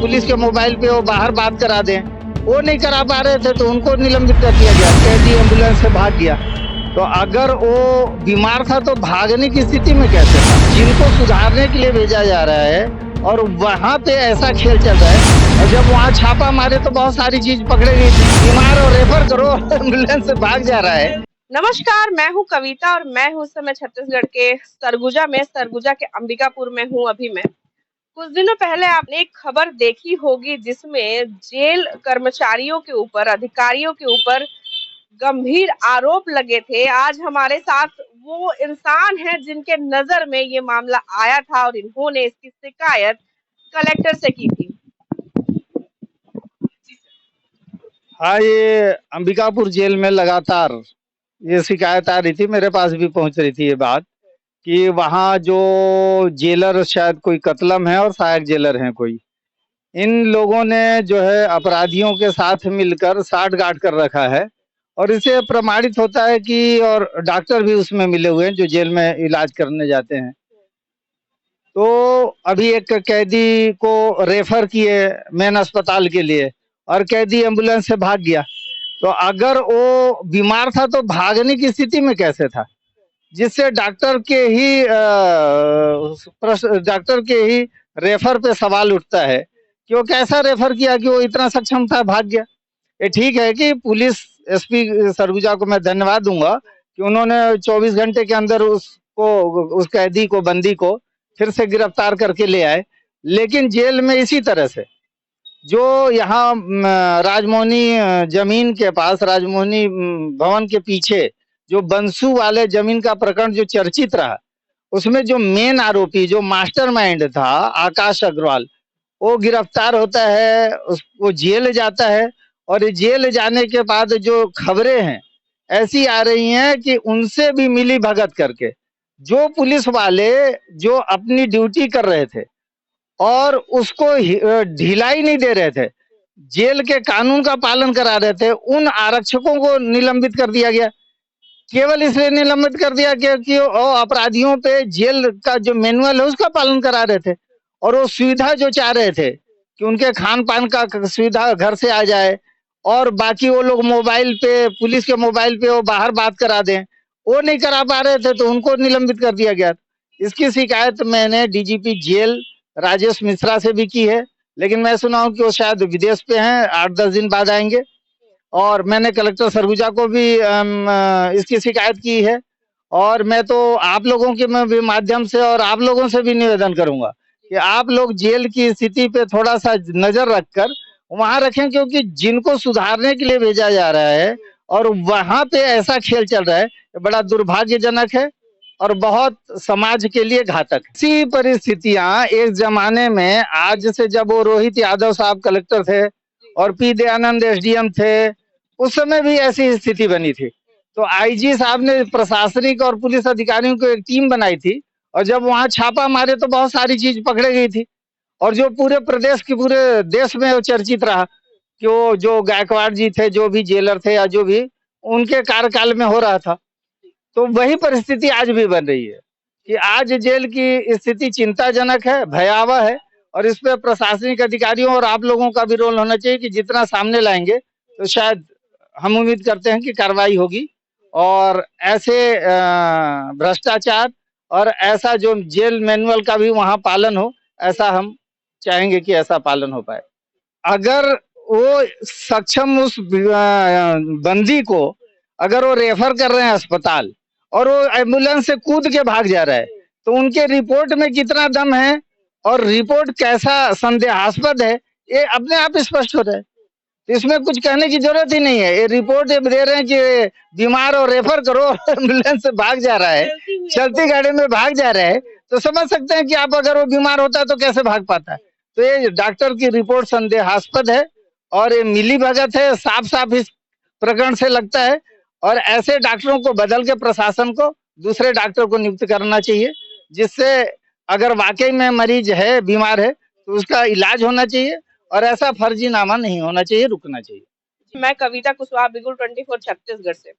Police के mobile पे वो बाहर बात करा दें, वो नहीं करा पा रहे थे तो उनको निलंबित कर दिया गया। कैदी एम्बुलेंस से भाग गया। तो अगर वो बीमार था तो भागने की स्थिति में कैसे था? जिनको सुधारने के लिए भेजा जा रहा है और वहाँ पे ऐसा खेल चल रहा है। और जब वहाँ छापा मारे तो बहुत सारी चीज पकड़े गई थी। बीमार और रेफर करो, एम्बुलेंस से भाग जा रहा है। नमस्कार, मैं हूं कविता और मैं हूं उस समय छत्तीसगढ़ के सरगुजा के अंबिकापुर में हूं। अभी मैं कुछ दिनों पहले आपने एक खबर देखी होगी जिसमें जेल कर्मचारियों के ऊपर, अधिकारियों के ऊपर गंभीर आरोप लगे थे। आज हमारे साथ वो इंसान हैं जिनके नजर में ये मामला आया था और इन्होंने इसकी शिकायत कलेक्टर से की थी। हाँ, ये अंबिकापुर जेल में लगातार ये शिकायत आ रही थी, मेरे पास भी पहुंच रही थी ये बात कि वहाँ जो जेलर, शायद कोई कतलम है और सहायक जेलर हैं कोई, इन लोगों ने जो है अपराधियों के साथ मिलकर साठ-गांठ कर रखा है। और इससे प्रमाणित होता है कि और डॉक्टर भी उसमें मिले हुए हैं जो जेल में इलाज करने जाते हैं। तो अभी एक कैदी को रेफर किए मेन अस्पताल के लिए और कैदी एम्बुलेंस से भाग गया। तो अगर वो बीमार था तो भागने की स्थिति में कैसे था? जिससे डॉक्टर के ही रेफर पे सवाल उठता है कि वो कैसा रेफर किया कि वो इतना सक्षम था, भाग गया। ये ठीक है कि पुलिस एसपी सरगुजा को मैं धन्यवाद दूंगा कि उन्होंने 24 घंटे के अंदर उस कैदी को, बंदी को फिर से गिरफ्तार करके ले आए। लेकिन जेल में इसी तरह से जो यहाँ राजमोहनी जमीन के पास, राजमोहनी भवन के पीछे जो बंसू वाले जमीन का प्रकरण जो चर्चित रहा, उसमें जो मेन आरोपी, जो मास्टरमाइंड था आकाश अग्रवाल, वो गिरफ्तार होता है, वो जेल जाता है। और जेल जाने के बाद जो खबरें हैं ऐसी आ रही हैं कि उनसे भी मिली भगत करके जो पुलिस वाले जो अपनी ड्यूटी कर रहे थे और उसको ढिलाई नहीं दे रहे थे, जेल के कानून का पालन करा रहे थे, उन आरक्षकों को निलंबित कर दिया गया। केवल इसलिए निलंबित कर दिया क्योंकि वो अपराधियों पे जेल का जो मैनुअल है उसका पालन करा रहे थे और वो सुविधा जो चाह रहे थे कि उनके खान पान का सुविधा घर से आ जाए और बाकी वो लोग मोबाइल पे, पुलिस के मोबाइल पे वो बाहर बात करा दें, वो नहीं करा पा रहे थे तो उनको निलंबित कर दिया गया। इसकी शिकायत मैंने डीजीपी जेल राजेश मिश्रा से भी की है, लेकिन मैं सुना हूँ कि वो शायद विदेश पे हैं, 8-10 दिन बाद आएंगे। और मैंने कलेक्टर सरगुजा को भी इसकी शिकायत की है। और मैं तो आप लोगों के भी माध्यम से और आप लोगों से भी निवेदन करूंगा कि आप लोग जेल की स्थिति पे थोड़ा सा नजर रखकर वहां रखें, क्योंकि जिनको सुधारने के लिए भेजा जा रहा है और वहां पे ऐसा खेल चल रहा है, बड़ा दुर्भाग्यजनक है और बहुत समाज के लिए घातक है। ऐसी परिस्थितियां एक जमाने में, आज से जब वो रोहित यादव साहब कलेक्टर थे और पी दयानंद एसडीएम थे, उस समय भी ऐसी स्थिति बनी थी। तो आईजी साहब ने प्रशासनिक और पुलिस अधिकारियों को एक टीम बनाई थी और जब वहां छापा मारे तो बहुत सारी चीज पकड़े गई थी और जो पूरे प्रदेश की, पूरे देश में वो चर्चित रहा कि वो जो गायकवाड़ जी थे, जो भी जेलर थे या जो भी उनके कार्यकाल में हो रहा था। तो वही परिस्थिति आज भी बन रही है कि आज जेल की स्थिति चिंताजनक है, भयावह है और इस पे प्रशासनिक अधिकारियों और आप लोगों का भी रोल होना चाहिए कि जितना सामने लाएंगे तो शायद हम उम्मीद करते हैं कि कार्रवाई होगी और ऐसे भ्रष्टाचार और ऐसा जो जेल मैनुअल का भी वहां पालन हो, ऐसा हम चाहेंगे कि ऐसा पालन हो पाए। अगर वो सक्षम उस बंदी को अगर वो रेफर कर रहे हैं अस्पताल और वो एम्बुलेंस से कूद के भाग जा रहा है तो उनके रिपोर्ट में कितना दम है और रिपोर्ट कैसा संदेहास्पद है, ये अपने आप स्पष्ट हो रहा है। तो इसमें कुछ कहने की जरूरत ही नहीं है। ये रिपोर्ट ये दे रहे हैं कि बीमार और रेफर करो, एम्बुलेंस से भाग जा रहा है, चलती गाड़ी में भाग जा रहा है, तो समझ सकते हैं कि आप अगर वो बीमार होता है तो कैसे भाग पाता है। तो ये डॉक्टर की रिपोर्ट संदेहास्पद है और ये मिली भगत है, साफ साफ इस प्रकरण से लगता है। और ऐसे डॉक्टरों को बदल के प्रशासन को दूसरे डॉक्टर को नियुक्त करना चाहिए, जिससे अगर वाकई में मरीज है, बीमार है, तो उसका इलाज होना चाहिए और ऐसा फर्जीनामा नहीं होना चाहिए, रुकना चाहिए। मैं कविता कुशवाहा, बिगुल 24 छत्तीसगढ़ से।